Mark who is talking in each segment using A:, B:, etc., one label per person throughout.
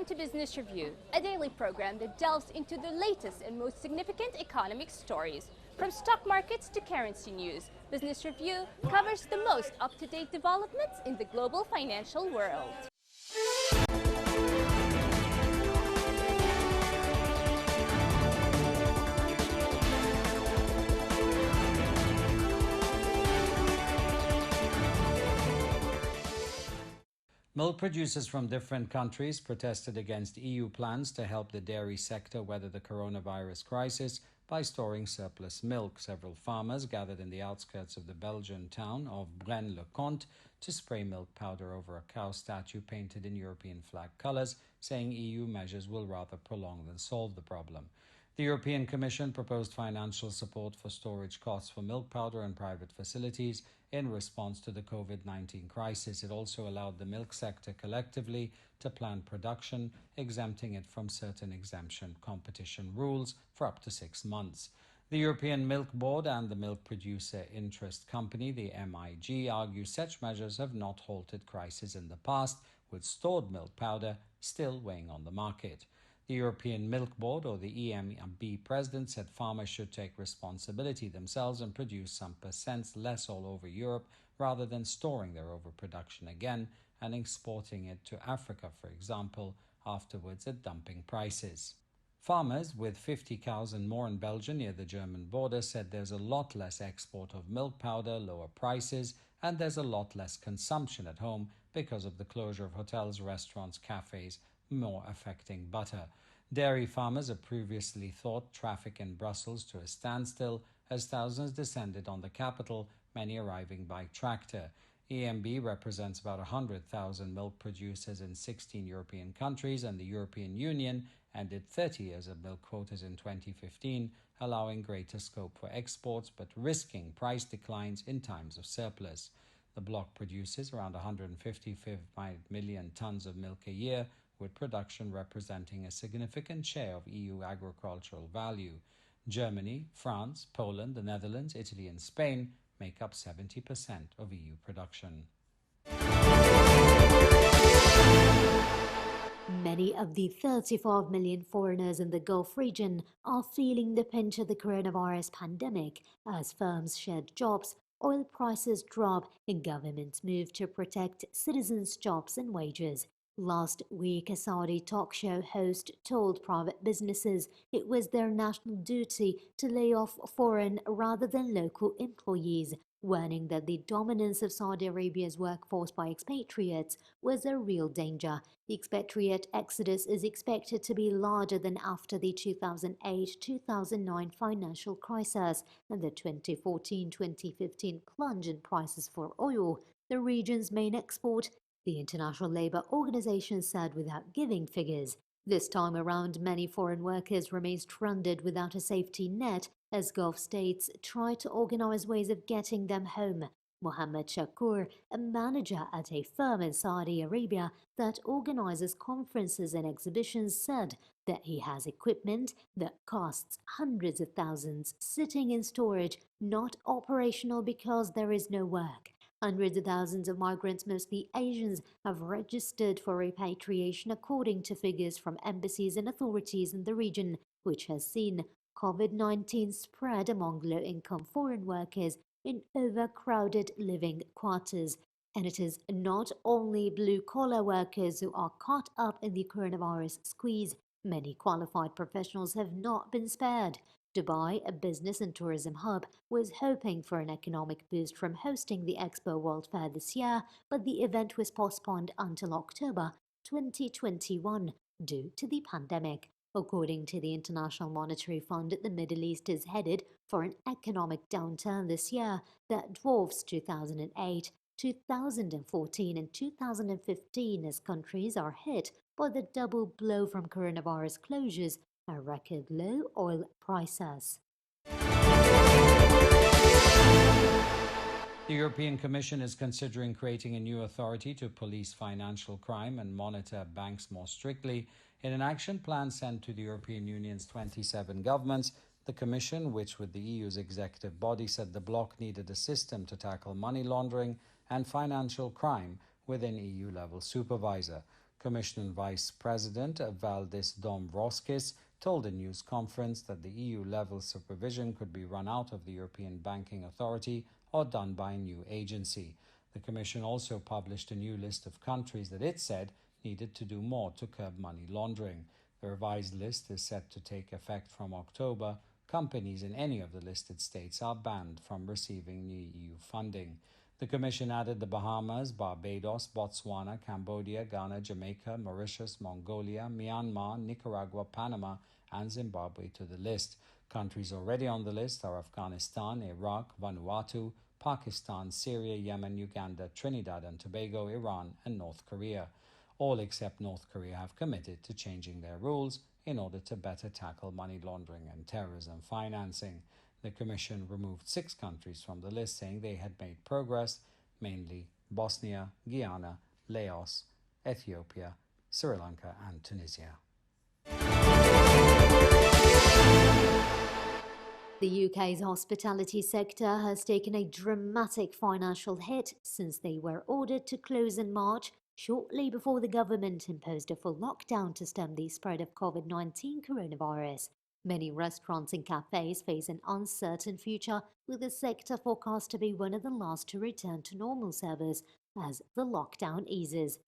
A: Welcome to Business Review, a daily program that delves into the latest and most significant economic stories. From stock markets to currency news, Business Review covers the most up-to-date developments in the global financial world.
B: Milk producers from different countries protested against EU plans to help the dairy sector weather the coronavirus crisis by storing surplus milk. Several farmers gathered in the outskirts of the Belgian town of Braine-le-Comte to spray milk powder over a cow statue painted in European flag colours, saying EU measures will rather prolong than solve the problem. The European Commission proposed financial support for storage costs for milk powder in private facilities in response to the COVID-19 crisis. It also allowed the milk sector collectively to plan production, exempting it from certain exemption competition rules for up to 6 months. The European Milk Board and the Milk Producer Interest Company, the MIG, argue such measures have not halted crises in the past, with stored milk powder still weighing on the market. The European Milk Board, or the EMB president, said farmers should take responsibility themselves and produce some percents less all over Europe rather than storing their overproduction again and exporting it to Africa, for example, afterwards at dumping prices. Farmers with 50 cows and more in Belgium near the German border said there's a lot less export of milk powder, lower prices, and there's a lot less consumption at home because of the closure of hotels, restaurants, cafes, more affecting butter. Dairy farmers have previously thought traffic in Brussels to a standstill as thousands descended on the capital, many arriving by tractor. EMB represents about 100,000 milk producers in 16 European countries, and the European Union ended 30 years of milk quotas in 2015, allowing greater scope for exports but risking price declines in times of surplus. The bloc produces around 155 million tons of milk a year, with production representing a significant share of EU agricultural value. Germany, France, Poland, the Netherlands, Italy and Spain make up 70% of EU production.
C: Many of the 35 million foreigners in the Gulf region are feeling the pinch of the coronavirus pandemic as firms shed jobs, oil prices drop, and governments move to protect citizens' jobs and wages. Last week, a Saudi talk show host told private businesses it was their national duty to lay off foreign rather than local employees, warning that the dominance of Saudi Arabia's workforce by expatriates was a real danger. The expatriate exodus is expected to be larger than after the 2008-2009 financial crisis and the 2014-2015 plunge in prices for oil, the region's main export, the International Labour Organization said without giving figures. This time around, many foreign workers remain stranded without a safety net as Gulf states try to organize ways of getting them home. Mohammed Shakur, a manager at a firm in Saudi Arabia that organizes conferences and exhibitions, said that he has equipment that costs hundreds of thousands sitting in storage, not operational because there is no work. Hundreds of thousands of migrants, mostly Asians, have registered for repatriation according to figures from embassies and authorities in the region, which has seen COVID-19 spread among low-income foreign workers in overcrowded living quarters. And it is not only blue-collar workers who are caught up in the coronavirus squeeze. Many qualified professionals have not been spared. Dubai, a business and tourism hub, was hoping for an economic boost from hosting the Expo World Fair this year, but the event was postponed until October 2021 due to the pandemic. According to the International Monetary Fund, the Middle East is headed for an economic downturn this year that dwarfs 2008, 2014 and 2015 as countries are hit by the double blow from coronavirus closures and record low oil prices.
B: The European Commission is considering creating a new authority to police financial crime and monitor banks more strictly. In an action plan sent to the European Union's 27 governments, the Commission, which with the EU's executive body, said the bloc needed a system to tackle money laundering and financial crime with an EU-level supervisor. Commission Vice President Valdis Dombrovskis told a news conference that the EU-level supervision could be run out of the European Banking Authority or done by a new agency. The Commission also published a new list of countries that it said needed to do more to curb money laundering. The revised list is set to take effect from October. Companies in any of the listed states are banned from receiving new EU funding. The Commission added the Bahamas, Barbados, Botswana, Cambodia, Ghana, Jamaica, Mauritius, Mongolia, Myanmar, Nicaragua, Panama, and Zimbabwe to the list. Countries already on the list are Afghanistan, Iraq, Vanuatu, Pakistan, Syria, Yemen, Uganda, Trinidad and Tobago, Iran, and North Korea. All except North Korea have committed to changing their rules in order to better tackle money laundering and terrorism financing. The Commission removed 6 countries from the list, saying they had made progress, mainly Bosnia, Guyana, Laos, Ethiopia, Sri Lanka, and Tunisia.
C: The UK's hospitality sector has taken a dramatic financial hit since they were ordered to close in March, shortly before the government imposed a full lockdown to stem the spread of COVID-19 coronavirus. Many restaurants and cafes face an uncertain future, with the sector forecast to be one of the last to return to normal service as the lockdown eases.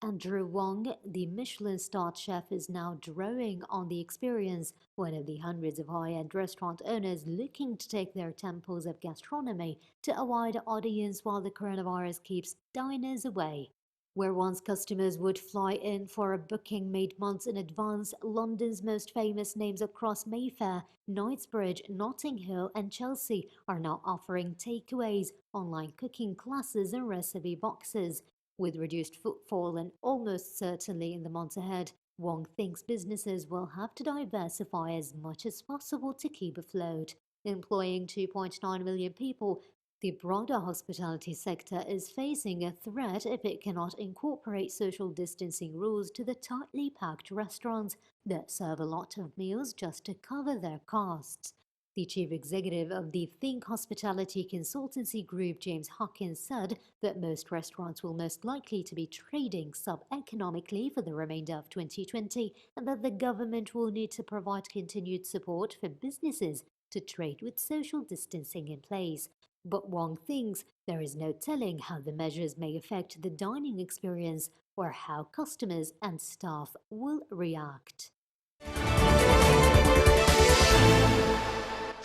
C: Andrew Wong, the Michelin-starred chef, is now drawing on the experience, one of the hundreds of high-end restaurant owners looking to take their temples of gastronomy to a wider audience while the coronavirus keeps diners away. Where once customers would fly in for a booking made months in advance, London's most famous names across Mayfair, Knightsbridge, Notting Hill and Chelsea are now offering takeaways, online cooking classes and recipe boxes. With reduced footfall and almost certainly in the months ahead, Wong thinks businesses will have to diversify as much as possible to keep afloat. Employing 2.9 million people, the broader hospitality sector is facing a threat if it cannot incorporate social distancing rules to the tightly packed restaurants that serve a lot of meals just to cover their costs. The chief executive of the Think Hospitality consultancy group, James Hawkins, said that most restaurants will most likely to be trading sub-economically for the remainder of 2020 and that the government will need to provide continued support for businesses to trade with social distancing in place. But Wong thinks there is no telling how the measures may affect the dining experience or how customers and staff will react.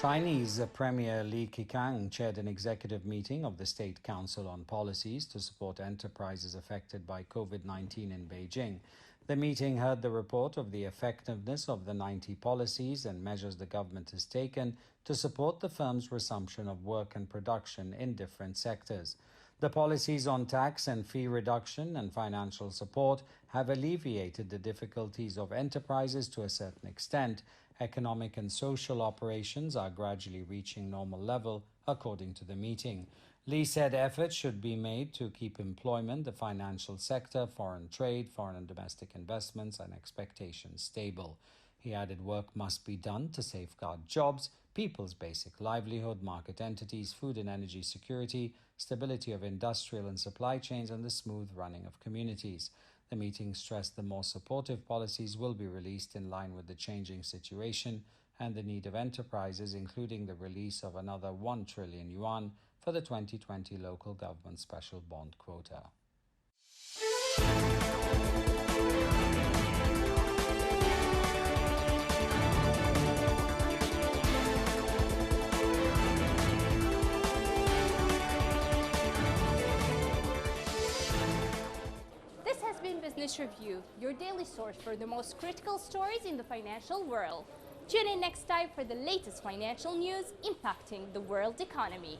B: Chinese Premier Li Keqiang chaired an executive meeting of the State Council on Policies to support enterprises affected by COVID-19 in Beijing. The meeting heard the report of the effectiveness of the 90 policies and measures the government has taken to support the firm's resumption of work and production in different sectors. The policies on tax and fee reduction and financial support have alleviated the difficulties of enterprises to a certain extent. Economic and social operations are gradually reaching normal level, according to the meeting. Li said efforts should be made to keep employment, the financial sector, foreign trade, foreign and domestic investments, and expectations stable. He added work must be done to safeguard jobs, people's basic livelihood, market entities, food and energy security, stability of industrial and supply chains, and the smooth running of communities. The meeting stressed the more supportive policies will be released in line with the changing situation and the need of enterprises, including the release of another 1 trillion yuan for the 2020 local government special bond quota.
A: Business Review, your daily source for the most critical stories in the financial world. Tune in next time for the latest financial news impacting the world economy.